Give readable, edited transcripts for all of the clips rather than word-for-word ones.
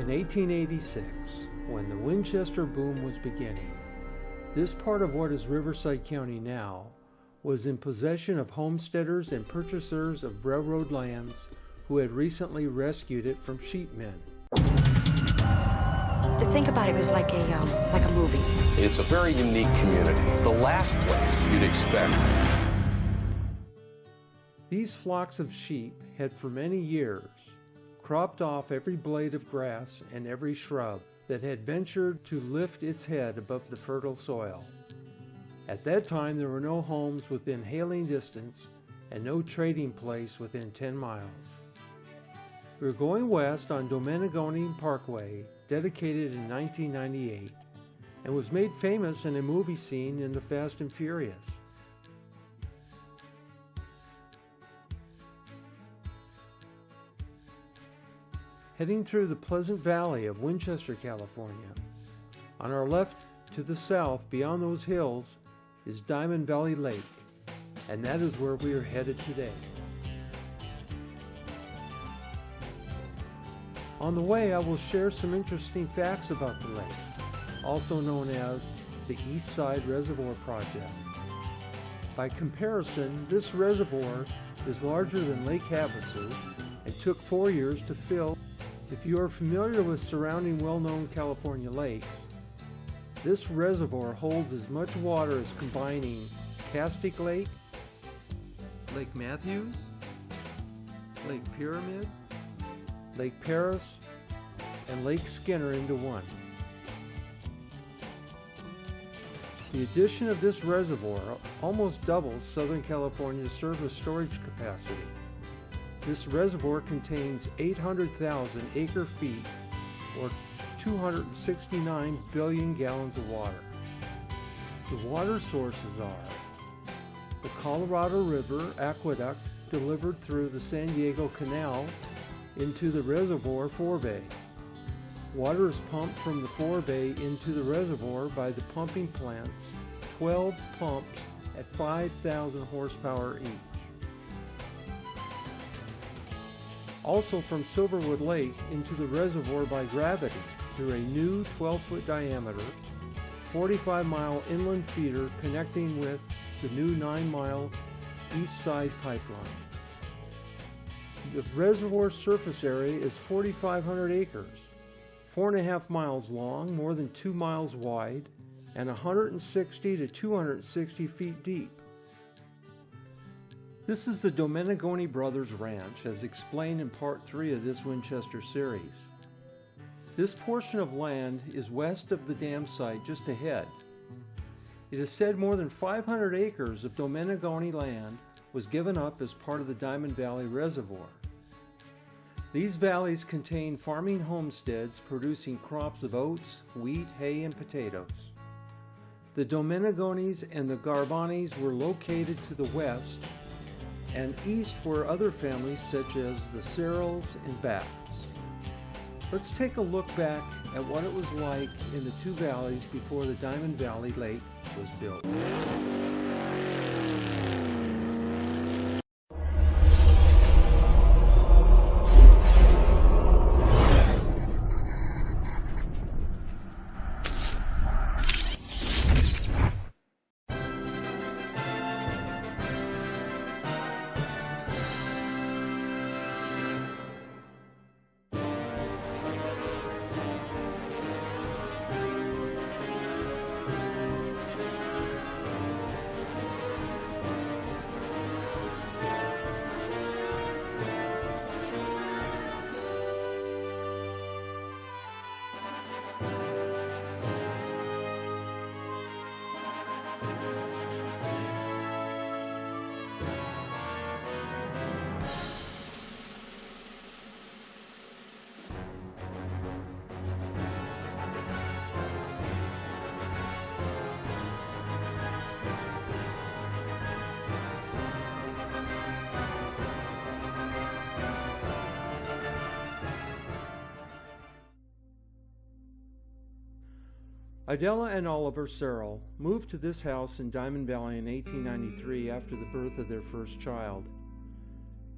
In 1886, when the Winchester boom was beginning, this part of what is Riverside County now was in possession of homesteaders and purchasers of railroad lands who had recently rescued it from sheepmen. To think about it was like a movie. It's a very unique community. The last place you'd expect. These flocks of sheep had for many years cropped off every blade of grass and every shrub that had ventured to lift its head above the fertile soil. At that time, there were no homes within hailing distance and no trading place within 10 miles. We were going west on Domenigoni Parkway, dedicated in 1998, and was made famous in a movie scene in The Fast and Furious. Heading through the pleasant valley of Winchester, California. On our left to the south, beyond those hills, is Diamond Valley Lake, and that is where we are headed today. On the way, I will share some interesting facts about the lake, also known as the Eastside Reservoir Project. By comparison, this reservoir is larger than Lake Havasu and took 4 years to fill. If you are familiar with surrounding well-known California lakes, this reservoir holds as much water as combining Castaic Lake, Lake Matthews, Lake Pyramid, Lake Paris, and Lake Skinner into one. The addition of this reservoir almost doubles Southern California's surface storage capacity. This reservoir contains 800,000 acre-feet, or 269 billion gallons of water. The water sources are the Colorado River aqueduct delivered through the San Diego Canal into the reservoir forebay. Water is pumped from the forebay into the reservoir by the pumping plants, 12 pumps at 5,000 horsepower each. Also from Silverwood Lake into the reservoir by gravity through a new 12-foot diameter, 45-mile inland feeder connecting with the new 9-mile Eastside pipeline. The reservoir surface area is 4,500 acres, 4.5 miles long, more than 2 miles wide, and 160 to 260 feet deep. This is the Domenigoni Brothers Ranch, as explained in Part 3 of this Winchester series. This portion of land is west of the dam site just ahead. It is said more than 500 acres of Domenigoni land was given up as part of the Diamond Valley Reservoir. These valleys contain farming homesteads producing crops of oats, wheat, hay, and potatoes. The Domenigonis and the Garbanis were located to the west, and east were other families such as the Searles and Batts. Let's take a look back at what it was like in the two valleys before the Diamond Valley Lake was built. Idella and Oliver Searle moved to this house in Diamond Valley in 1893 after the birth of their first child.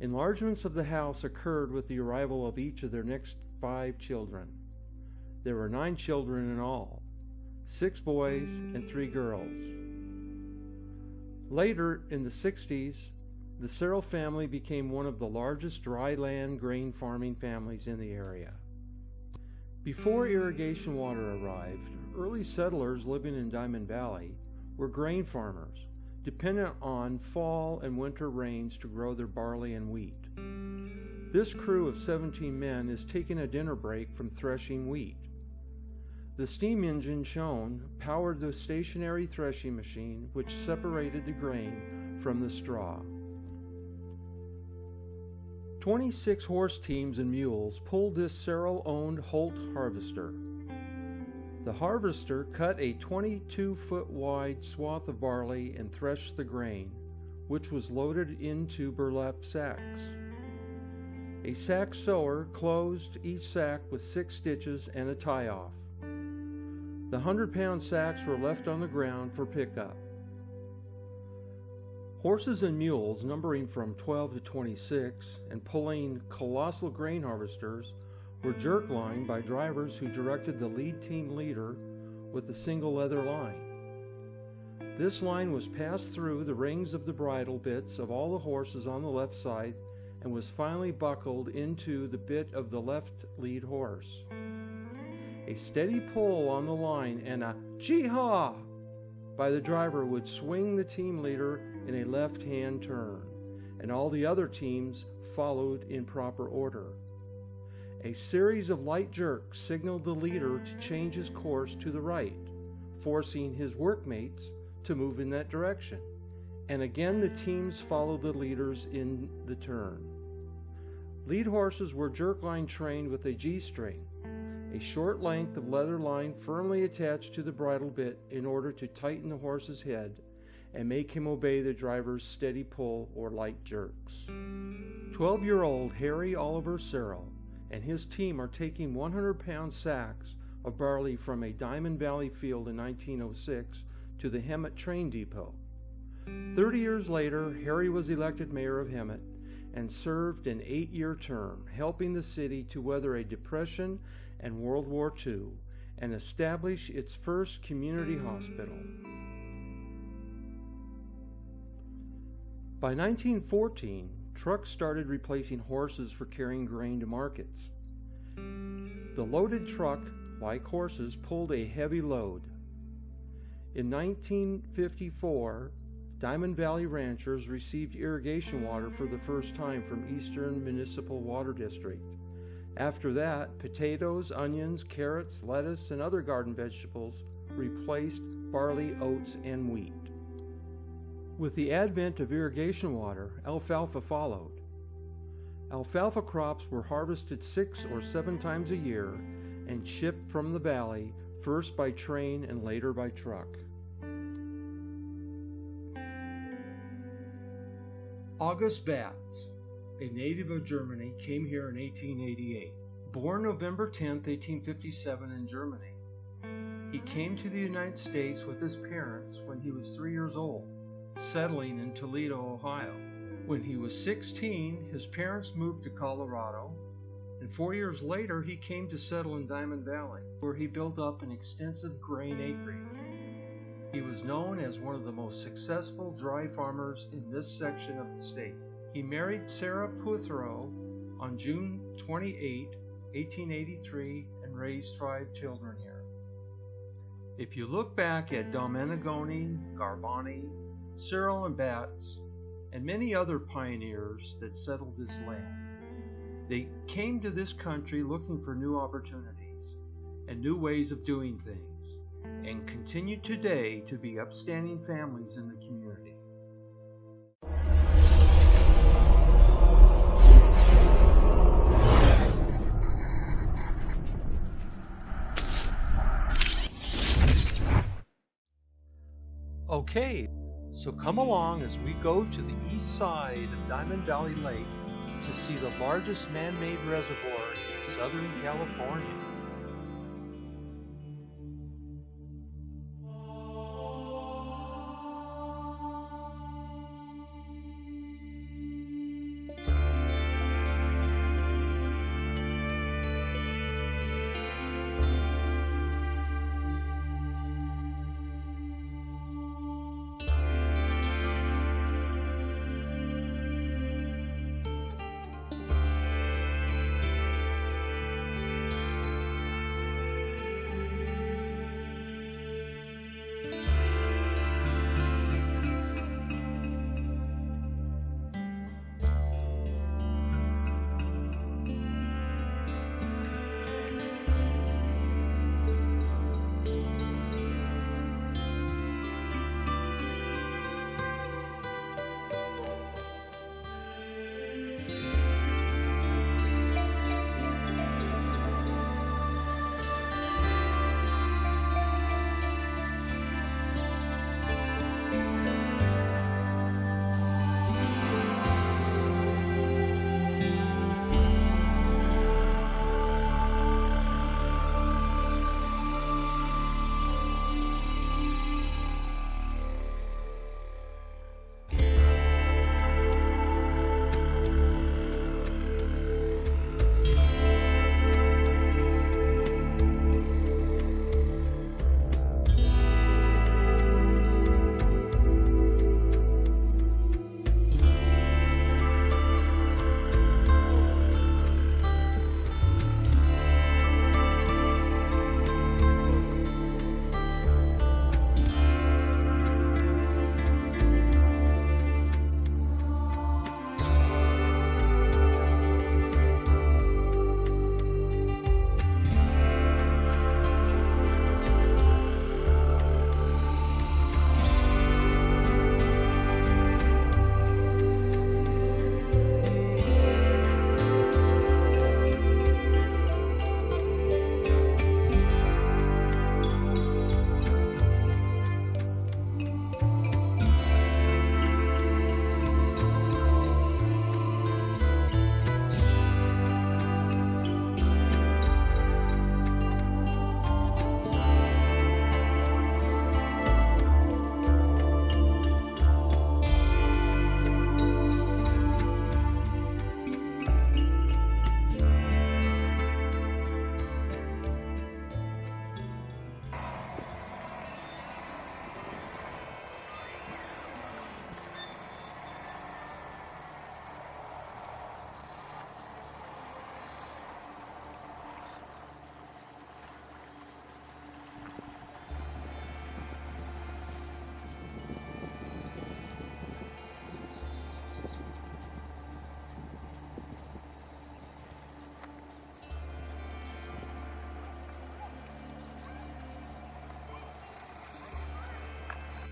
Enlargements of the house occurred with the arrival of each of their next 5 children. There were 9 children in all, 6 boys and 3 girls. Later, in the 60s, the Searle family became one of the largest dry land grain farming families in the area. Before irrigation water arrived, early settlers living in Diamond Valley were grain farmers, dependent on fall and winter rains to grow their barley and wheat. This crew of 17 men is taking a dinner break from threshing wheat. The steam engine shown powered the stationary threshing machine, which separated the grain from the straw. 26 horse teams and mules pulled this Searle-owned Holt harvester. The harvester cut a 22-foot wide swath of barley and threshed the grain, which was loaded into burlap sacks. A sack sewer closed each sack with 6 stitches and a tie-off. The 100-pound sacks were left on the ground for pickup. Horses and mules, numbering from 12 to 26 and pulling colossal grain harvesters, were jerk-lined by drivers who directed the lead team leader with a single leather line. This line was passed through the rings of the bridle bits of all the horses on the left side and was finally buckled into the bit of the left lead horse. A steady pull on the line and a "Gee-haw" by the driver would swing the team leader in a left-hand turn, and all the other teams followed in proper order. A series of light jerks signaled the leader to change his course to the right, forcing his workmates to move in that direction. And again the teams followed the leaders in the turn. Lead horses were jerk-line trained with a G-string, a short length of leather line firmly attached to the bridle bit in order to tighten the horse's head and make him obey the driver's steady pull or light jerks. 12-year-old Harry Oliver Searle and his team are taking 100-pound sacks of barley from a Diamond Valley field in 1906 to the Hemet train depot. 30 years later, Harry was elected mayor of Hemet and served an 8-year term, helping the city to weather a depression and World War II and establish its first community hospital. By 1914, trucks started replacing horses for carrying grain to markets. The loaded truck, like horses, pulled a heavy load. In 1954, Diamond Valley ranchers received irrigation water for the first time from Eastern Municipal Water District. After that, potatoes, onions, carrots, lettuce, and other garden vegetables replaced barley, oats, and wheat. With the advent of irrigation water, alfalfa followed. Alfalfa crops were harvested 6 or 7 times a year and shipped from the valley, first by train and later by truck. August Batz, a native of Germany, came here in 1888. Born November 10, 1857 in Germany, he came to the United States with his parents when he was 3 years old, settling in Toledo, Ohio. When he was 16, his parents moved to Colorado, and 4 years later he came to settle in Diamond Valley, where he built up an extensive grain acreage. He was known as one of the most successful dry farmers in this section of the state. He married Sarah Puthro on June 28, 1883, and raised 5 children here. If you look back at Domenigoni, Garbani, Searle and Batz, and many other pioneers that settled this land, they came to this country looking for new opportunities and new ways of doing things, and continue today to be upstanding families in the community. Okay, so come along as we go to the east side of Diamond Valley Lake to see the largest man-made reservoir in Southern California.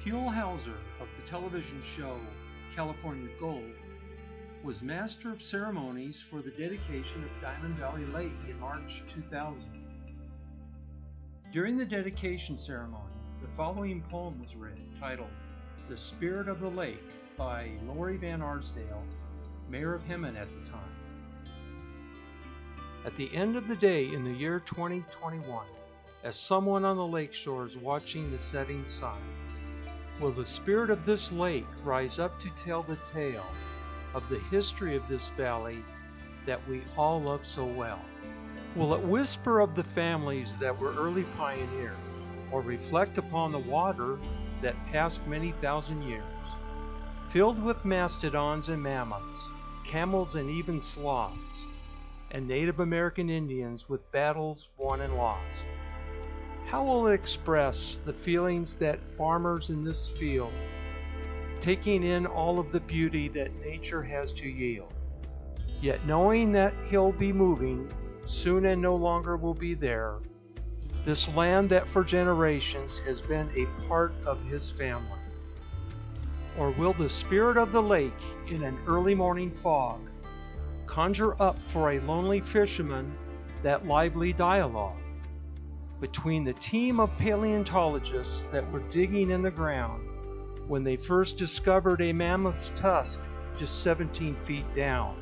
Huell Hauser of the television show California Gold was master of ceremonies for the dedication of Diamond Valley Lake in March 2000. During the dedication ceremony, the following poem was read, titled "The Spirit of the Lake" by Lori Van Arsdale, mayor of Hemet at the time. At the end of the day in the year 2021, as someone on the lake shores watching the setting sun, will the spirit of this lake rise up to tell the tale of the history of this valley that we all love so well? Will it whisper of the families that were early pioneers, or reflect upon the water that passed many thousand years, filled with mastodons and mammoths, camels and even sloths, and Native American Indians with battles won and lost? How will it express the feelings that farmers in this field, taking in all of the beauty that nature has to yield, yet knowing that he'll be moving soon and no longer will be there, this land that for generations has been a part of his family? Or will the spirit of the lake in an early morning fog conjure up for a lonely fisherman that lively dialogue between the team of paleontologists that were digging in the ground when they first discovered a mammoth's tusk just 17 feet down?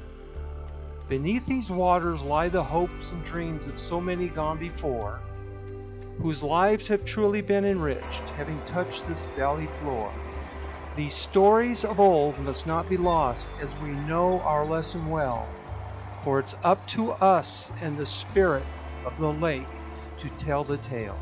Beneath these waters lie the hopes and dreams of so many gone before, whose lives have truly been enriched, having touched this valley floor. These stories of old must not be lost, as we know our lesson well, for it's up to us and the spirit of the lake to tell the tales.